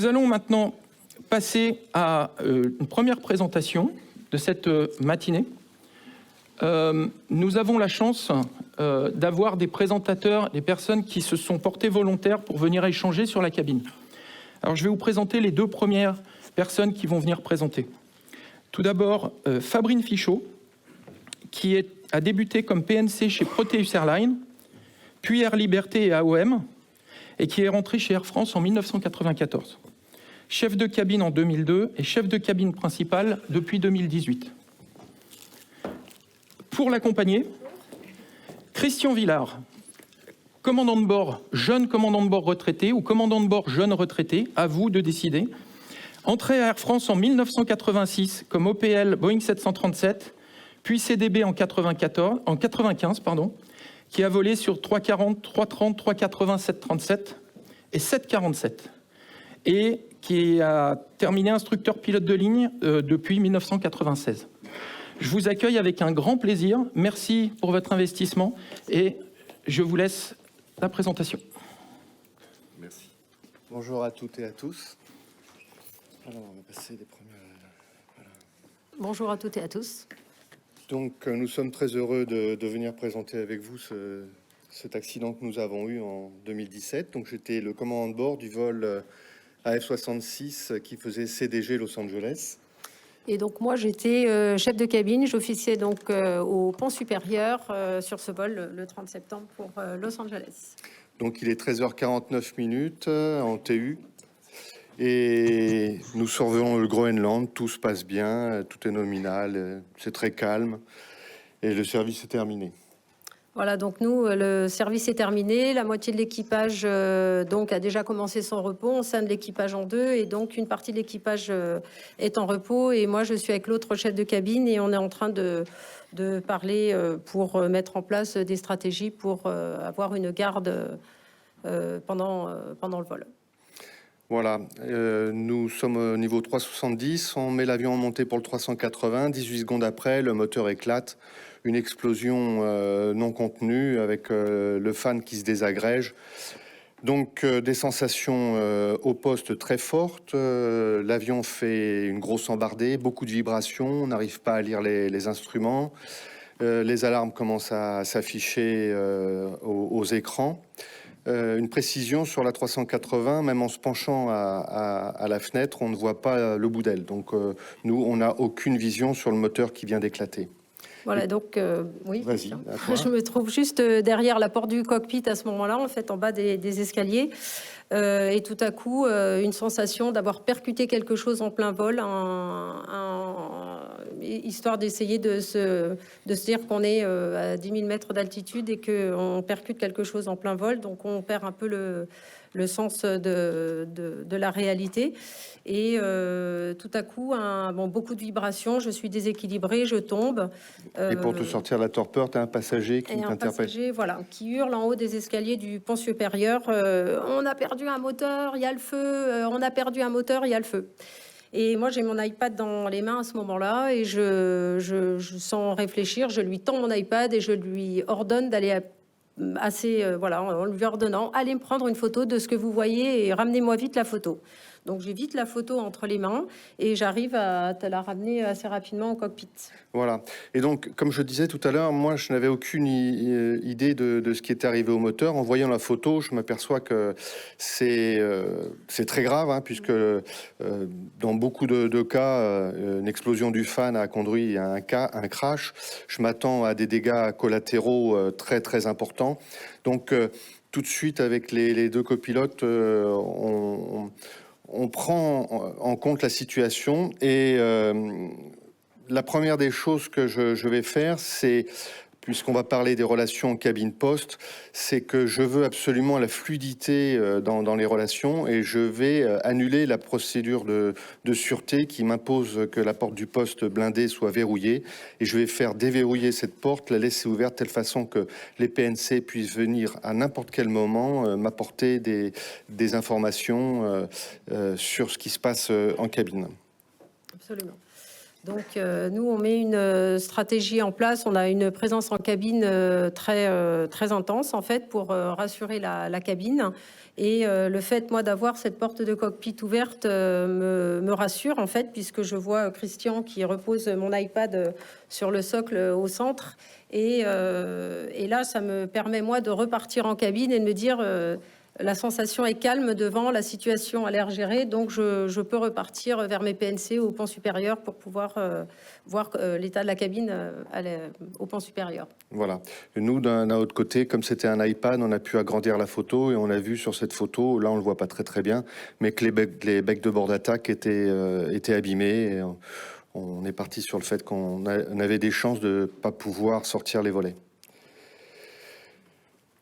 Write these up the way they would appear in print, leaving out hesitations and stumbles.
Nous allons maintenant passer à une première présentation de cette matinée. Nous avons la chance d'avoir des présentateurs, des personnes qui se sont portées volontaires pour venir échanger sur la cabine. Alors, je vais vous présenter les deux premières personnes qui vont venir présenter. Tout d'abord, Fabrine Fichot, qui a débuté comme PNC chez Proteus Airlines, puis Air Liberté et AOM, et qui est rentrée chez Air France en 1994. Chef de cabine en 2002 et chef de cabine principal depuis 2018. Pour l'accompagner, Christian Villard, commandant de bord, jeune commandant de bord retraité ou commandant de bord jeune retraité, à vous de décider. Entré à Air France en 1986 comme OPL Boeing 737, puis CDB en 95, qui a volé sur 340, 330, 380, 737 et 747, et qui a terminé instructeur pilote de ligne depuis 1996. Je vous accueille avec un grand plaisir. Merci pour votre investissement et je vous laisse la présentation. Merci. Bonjour à toutes et à tous. Alors, on va passer les premières. Voilà. Bonjour à toutes et à tous. Donc, nous sommes très heureux de venir présenter avec vous cet accident que nous avons eu en 2017. Donc, j'étais le commandant de bord du vol AF66 qui faisait CDG Los Angeles. Et donc moi j'étais chef de cabine, j'officiais donc au pont supérieur sur ce vol le 30 septembre pour Los Angeles. Donc il est 13h49 en TU et nous survolons le Groenland, tout se passe bien, tout est nominal, c'est très calme et le service est terminé. Voilà, donc nous, le service est terminé. La moitié de l'équipage donc a déjà commencé son repos. On scinde l'équipage en deux et donc une partie de l'équipage est en repos. Et moi, je suis avec l'autre chef de cabine et on est en train de parler pour mettre en place des stratégies pour avoir une garde pendant le vol. Voilà, nous sommes au niveau 370. On met l'avion en montée pour le 380. 18 secondes après, le moteur éclate. Une explosion non contenue avec le fan qui se désagrège. Donc des sensations au poste très fortes. L'avion fait une grosse embardée, beaucoup de vibrations. On n'arrive pas à lire les instruments. Les alarmes commencent à s'afficher aux écrans. Une précision sur la 380, même en se penchant à la fenêtre, on ne voit pas le bout d'elle. Donc nous, on n'a aucune vision sur le moteur qui vient d'éclater. Voilà, donc oui, vas-y. Je me trouve juste derrière la porte du cockpit à ce moment-là, en fait, en bas des escaliers. Et tout à coup, une sensation d'avoir percuté quelque chose en plein vol, histoire d'essayer de se dire qu'on est à 10 000 mètres d'altitude et qu'on percute quelque chose en plein vol. Donc, on perd un peu le sens de la réalité. Et tout à coup, beaucoup de vibrations, je suis déséquilibrée, je tombe. Et pour te sortir la torpeur, tu as un passager qui t'interpelle. Voilà, qui hurle en haut des escaliers du pont supérieur. On a perdu un moteur, il y a le feu. On a perdu un moteur, il y a le feu. Et moi, j'ai mon iPad dans les mains à ce moment-là et je sans réfléchir, je lui tends mon iPad et je lui ordonne d'aller en lui ordonnant, allez me prendre une photo de ce que vous voyez et ramenez-moi vite la photo. Donc j'ai vite la photo entre les mains et j'arrive à te la ramener assez rapidement au cockpit. Voilà. Et donc, comme je disais tout à l'heure, moi, je n'avais aucune idée de ce qui était arrivé au moteur. En voyant la photo, je m'aperçois que c'est très grave, hein, puisque dans beaucoup de cas, une explosion du fan a conduit à un crash. Je m'attends à des dégâts collatéraux très, très importants. Donc, tout de suite, avec les deux copilotes, on prend en compte la situation et la première des choses que je vais faire, c'est, puisqu'on va parler des relations cabine-poste, c'est que je veux absolument la fluidité dans les relations et je vais annuler la procédure de sûreté qui m'impose que la porte du poste blindé soit verrouillée et je vais faire déverrouiller cette porte, la laisser ouverte de telle façon que les PNC puissent venir à n'importe quel moment m'apporter des informations sur ce qui se passe en cabine. Absolument. Donc, nous, on met une stratégie en place. On a une présence en cabine très intense, en fait, pour rassurer la cabine. Et le fait, moi, d'avoir cette porte de cockpit ouverte me rassure, en fait, puisque je vois Christian qui repose mon iPad sur le socle au centre. Et là, ça me permet, moi, de repartir en cabine et de me dire... la sensation est calme devant, la situation a l'air gérée, donc je peux repartir vers mes PNC au pan supérieur pour pouvoir voir l'état de la cabine au pan supérieur. Voilà. Et nous, d'un autre côté, comme c'était un iPad, on a pu agrandir la photo et on a vu sur cette photo, là on le voit pas très bien, mais que les becs de bord d'attaque étaient abîmés. Et on est parti sur le fait qu'on avait des chances de ne pas pouvoir sortir les volets.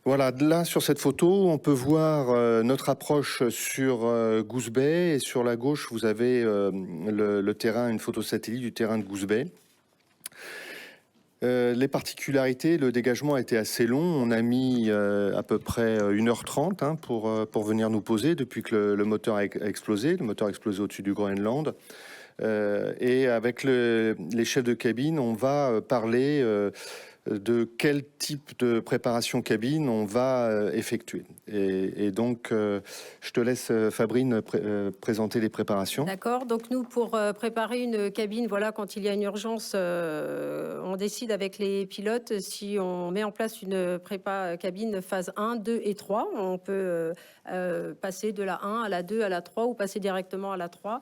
Voilà, là sur cette photo, on peut voir notre approche sur Goose Bay et sur la gauche, vous avez le terrain, une photo satellite du terrain de Goose Bay. Les particularités, le dégagement a été assez long. On a mis à peu près 1h30 pour venir nous poser depuis que le moteur a explosé. Le moteur a explosé au-dessus du Groenland. Et avec les chefs de cabine, on va parler de quel type de préparation cabine on va effectuer. Et donc, je te laisse, Fabrine, présenter les préparations. D'accord. Donc, nous, pour préparer une cabine, voilà, quand il y a une urgence, on décide avec les pilotes si on met en place une prépa cabine phase 1, 2 et 3. On peut passer de la 1 à la 2 à la 3 ou passer directement à la 3,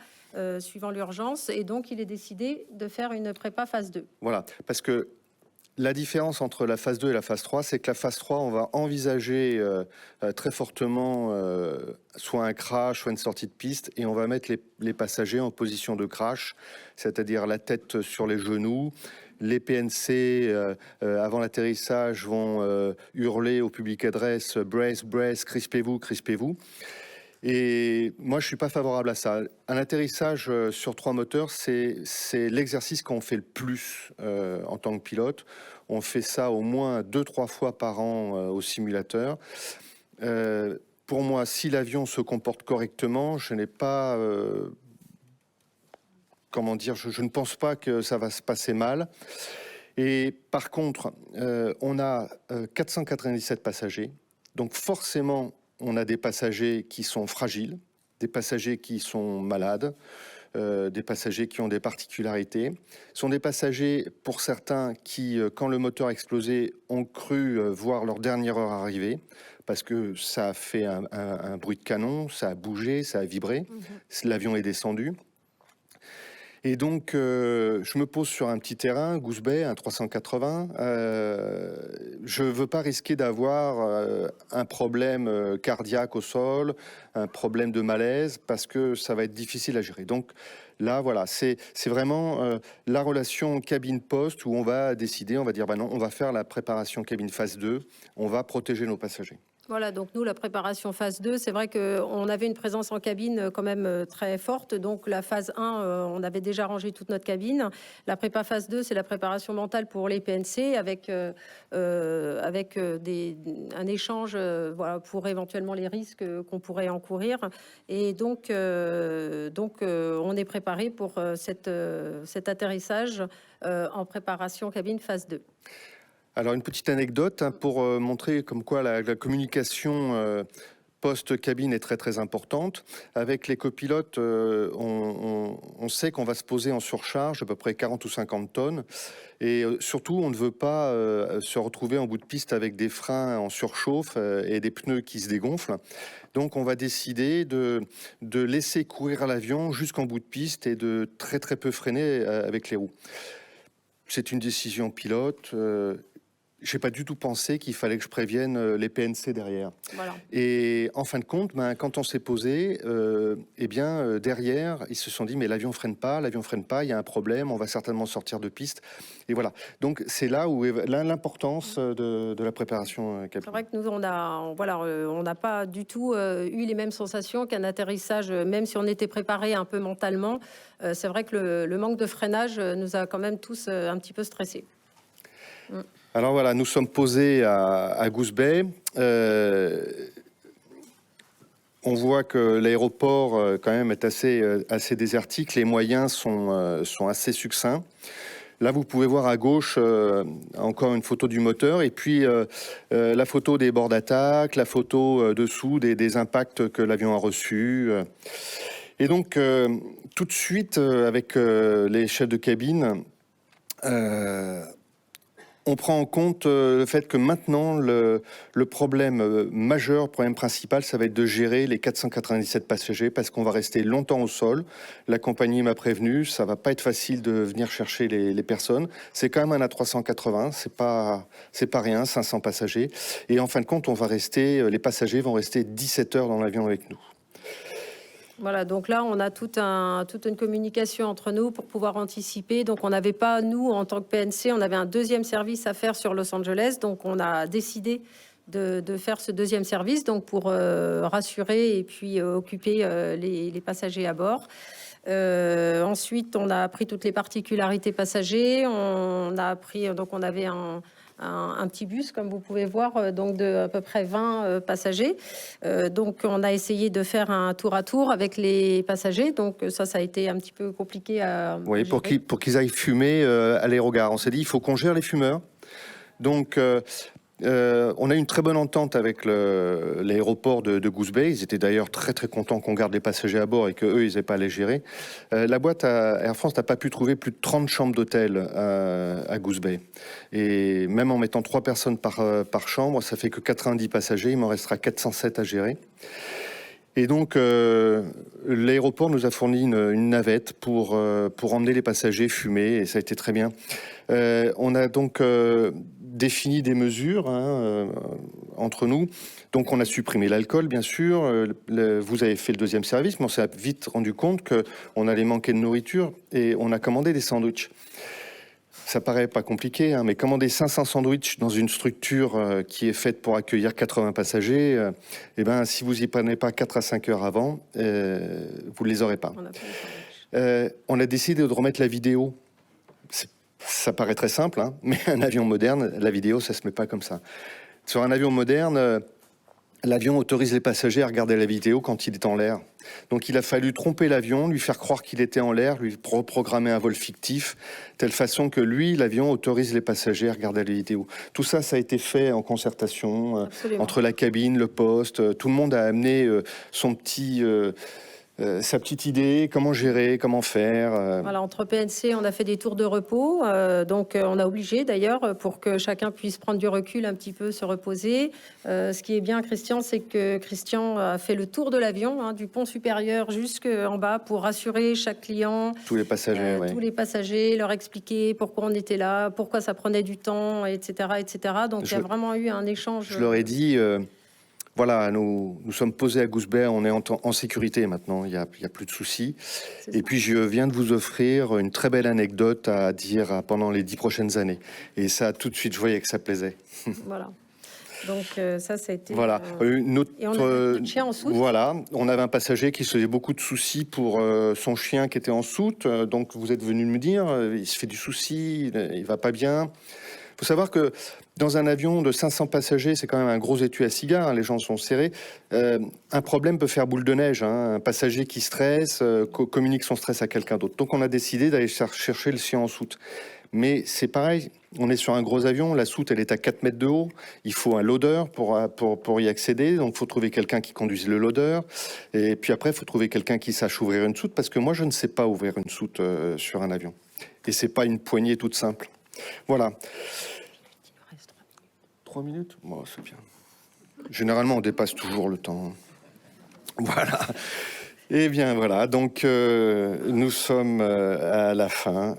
suivant l'urgence. Et donc, il est décidé de faire une prépa phase 2. Voilà, parce que la différence entre la phase 2 et la phase 3, c'est que la phase 3, on va envisager très fortement soit un crash, soit une sortie de piste, et on va mettre les passagers en position de crash, c'est-à-dire la tête sur les genoux. Les PNC, avant l'atterrissage, vont hurler au public adresse « brace, brace, crispez-vous, crispez-vous ». Et moi, je suis pas favorable à ça. Un atterrissage sur 3 moteurs, c'est l'exercice qu'on fait le plus en tant que pilote. On fait ça au moins 2-3 fois par an au simulateur. Pour moi, si l'avion se comporte correctement, je n'ai pas... comment dire, je ne pense pas que ça va se passer mal. Et par contre, on a 497 passagers. Donc forcément... on a des passagers qui sont fragiles, des passagers qui sont malades, des passagers qui ont des particularités. Ce sont des passagers, pour certains, qui, quand le moteur a explosé, ont cru voir leur dernière heure arriver, parce que ça a fait un bruit de canon, ça a bougé, ça a vibré, l'avion est descendu. Et donc, je me pose sur un petit terrain, Goose Bay, un 380. Je ne veux pas risquer d'avoir un problème cardiaque au sol, un problème de malaise, parce que ça va être difficile à gérer. Donc là, voilà, c'est vraiment la relation cabine-poste où on va décider, on va dire, bah non, on va faire la préparation cabine phase 2, on va protéger nos passagers. Voilà, donc nous, la préparation phase 2, c'est vrai qu'on avait une présence en cabine quand même très forte. Donc la phase 1, on avait déjà rangé toute notre cabine. La prépa phase 2, c'est la préparation mentale pour les PNC avec un échange voilà, pour éventuellement les risques qu'on pourrait encourir. Et donc on est préparé pour cet atterrissage en préparation cabine phase 2. Alors, une petite anecdote pour montrer comme quoi la communication post-cabine est très très importante. Avec les copilotes, on sait qu'on va se poser en surcharge, à peu près 40 ou 50 tonnes. Et surtout, on ne veut pas se retrouver en bout de piste avec des freins en surchauffe et des pneus qui se dégonflent. Donc, on va décider de laisser courir l'avion jusqu'en bout de piste et de très très peu freiner avec les roues. C'est une décision pilote. Je n'ai pas du tout pensé qu'il fallait que je prévienne les PNC derrière. Voilà. Et en fin de compte, quand on s'est posé, derrière, ils se sont dit, mais l'avion freine pas, il y a un problème, on va certainement sortir de piste. Et voilà. Donc, c'est là où est l'importance de la préparation cabine. C'est vrai que nous, on n'a pas du tout eu les mêmes sensations qu'un atterrissage, même si on était préparé un peu mentalement. C'est vrai que le manque de freinage nous a quand même tous un petit peu stressés. Alors voilà, nous sommes posés à Goose Bay. on voit que l'aéroport, quand même, est assez désertique. Les moyens sont assez succincts. Là, vous pouvez voir à gauche encore une photo du moteur et puis la photo des bords d'attaque, la photo dessous des impacts que l'avion a reçus. Et donc, tout de suite, avec les chefs de cabine, on prend en compte le fait que maintenant, le problème majeur, le problème principal, ça va être de gérer les 497 passagers parce qu'on va rester longtemps au sol. La compagnie m'a prévenu, ça va pas être facile de venir chercher les personnes. C'est quand même un A380, c'est pas rien, 500 passagers. Et en fin de compte, les passagers vont rester 17 heures dans l'avion avec nous. Voilà, donc là, on a toute une communication entre nous pour pouvoir anticiper. Donc, on n'avait pas, nous, en tant que PNC, on avait un deuxième service à faire sur Los Angeles. Donc, on a décidé de faire ce deuxième service donc pour rassurer et puis occuper les passagers à bord. Ensuite, on a appris toutes les particularités passagers. On a appris, donc on avait un petit bus, comme vous pouvez voir, donc de à peu près 20 passagers. Donc, on a essayé de faire un tour à tour avec les passagers. Donc, ça a été un petit peu compliqué à Oui, pour gérer. qu'ils aillent fumer à l'aérogare. On s'est dit, il faut qu'on gère les fumeurs. Donc, on a eu une très bonne entente avec l'aéroport de Goose Bay. Ils étaient d'ailleurs très très contents qu'on garde les passagers à bord et qu'eux, ils n'aient pas à les gérer. La boîte Air France n'a pas pu trouver plus de 30 chambres d'hôtel à Goose Bay. Et même en mettant 3 personnes par chambre, ça fait que 90 passagers. Il m'en restera 407 à gérer. Et donc, l'aéroport nous a fourni une navette pour emmener les passagers fumer, et ça a été très bien. On a donc défini des mesures entre nous. Donc, on a supprimé l'alcool, bien sûr. Vous avez fait le deuxième service, mais on s'est vite rendu compte qu'on allait manquer de nourriture, et on a commandé des sandwichs. Ça paraît pas compliqué, mais commander 500 sandwichs dans une structure qui est faite pour accueillir 80 passagers, si vous y prenez pas 4 à 5 heures avant, vous ne les aurez pas. On a décidé de remettre la vidéo. Ça paraît très simple, mais un avion moderne, la vidéo, ça se met pas comme ça. Sur un avion moderne, l'avion autorise les passagers à regarder la vidéo quand il est en l'air. Donc il a fallu tromper l'avion, lui faire croire qu'il était en l'air, lui programmer un vol fictif, telle façon que l'avion autorise les passagers à regarder la vidéo. Tout ça, ça a été fait en concertation entre la cabine, le poste. Tout le monde a amené sa petite idée, comment gérer, comment faire. Voilà, entre PNC, on a fait des tours de repos. Donc, on a obligé d'ailleurs pour que chacun puisse prendre du recul, un petit peu se reposer. Ce qui est bien, Christian, c'est que Christian a fait le tour de l'avion, du pont supérieur jusqu'en bas pour rassurer chaque client. Tous les passagers, tous les passagers, leur expliquer pourquoi on était là, pourquoi ça prenait du temps, etc. etc. Donc, il y a vraiment eu un échange. Je leur ai dit... Voilà, nous sommes posés à Goose Bay, on est en sécurité maintenant, il n'y a plus de soucis. Et puis je viens de vous offrir une très belle anecdote à dire pendant les 10 prochaines années. Et ça, tout de suite, je voyais que ça plaisait. Voilà. Donc ça a été... Voilà. Et on a notre chien en soute. Voilà, on avait un passager qui se faisait beaucoup de soucis pour son chien qui était en soute. Donc vous êtes venu me dire, il se fait du souci, il va pas bien. Il faut savoir que dans un avion de 500 passagers, c'est quand même un gros étui à cigares, les gens sont serrés. Un problème peut faire boule de neige, un passager qui stresse, communique son stress à quelqu'un d'autre. Donc on a décidé d'aller chercher le sien en soute. Mais c'est pareil, on est sur un gros avion, la soute elle est à 4 mètres de haut, il faut un loader pour y accéder, donc il faut trouver quelqu'un qui conduise le loader, et puis après il faut trouver quelqu'un qui sache ouvrir une soute, parce que moi je ne sais pas ouvrir une soute sur un avion. Et c'est pas une poignée toute simple. Voilà. 3 minutes, bon, c'est bien. Généralement, on dépasse toujours le temps. Voilà. Eh bien, voilà. Donc, nous sommes à la fin.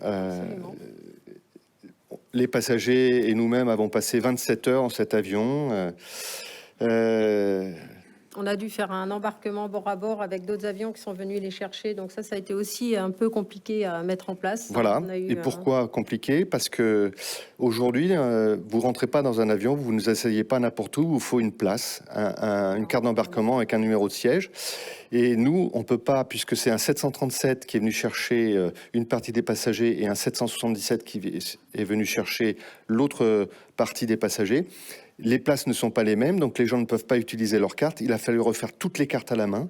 Les passagers et nous-mêmes avons passé 27 heures en cet avion. On a dû faire un embarquement bord à bord avec d'autres avions qui sont venus les chercher. Donc ça a été aussi un peu compliqué à mettre en place. Voilà. Et pourquoi compliqué? Parce que aujourd'hui, vous rentrez pas dans un avion, vous ne vous asseyez pas n'importe où, il vous faut une place, une carte d'embarquement avec un numéro de siège. Et nous, on peut pas, puisque c'est un 737 qui est venu chercher une partie des passagers et un 777 qui est venu chercher l'autre partie des passagers. Les places ne sont pas les mêmes, donc les gens ne peuvent pas utiliser leurs cartes. Il a fallu refaire toutes les cartes à la main.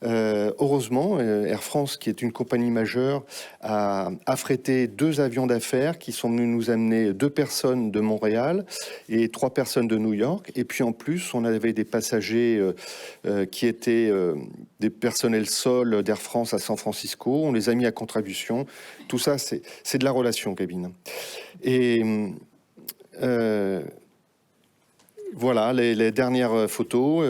Heureusement, Air France, qui est une compagnie majeure, a affrété 2 avions d'affaires qui sont venus nous amener 2 personnes de Montréal et 3 personnes de New York. Et puis en plus, on avait des passagers qui étaient des personnels sol d'Air France à San Francisco. On les a mis à contribution. Tout ça, c'est de la relation, cabine. Et voilà les dernières photos.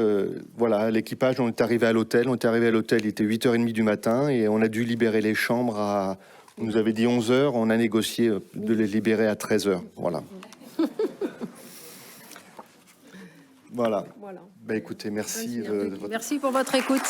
Voilà l'équipage, on est arrivé à l'hôtel. On est arrivé à l'hôtel, il était 8h30 du matin et on a dû libérer les chambres à, on nous avait dit 11h, on a négocié de les libérer à 13h. Voilà. Voilà. Ben, écoutez, merci. Merci pour votre écoute.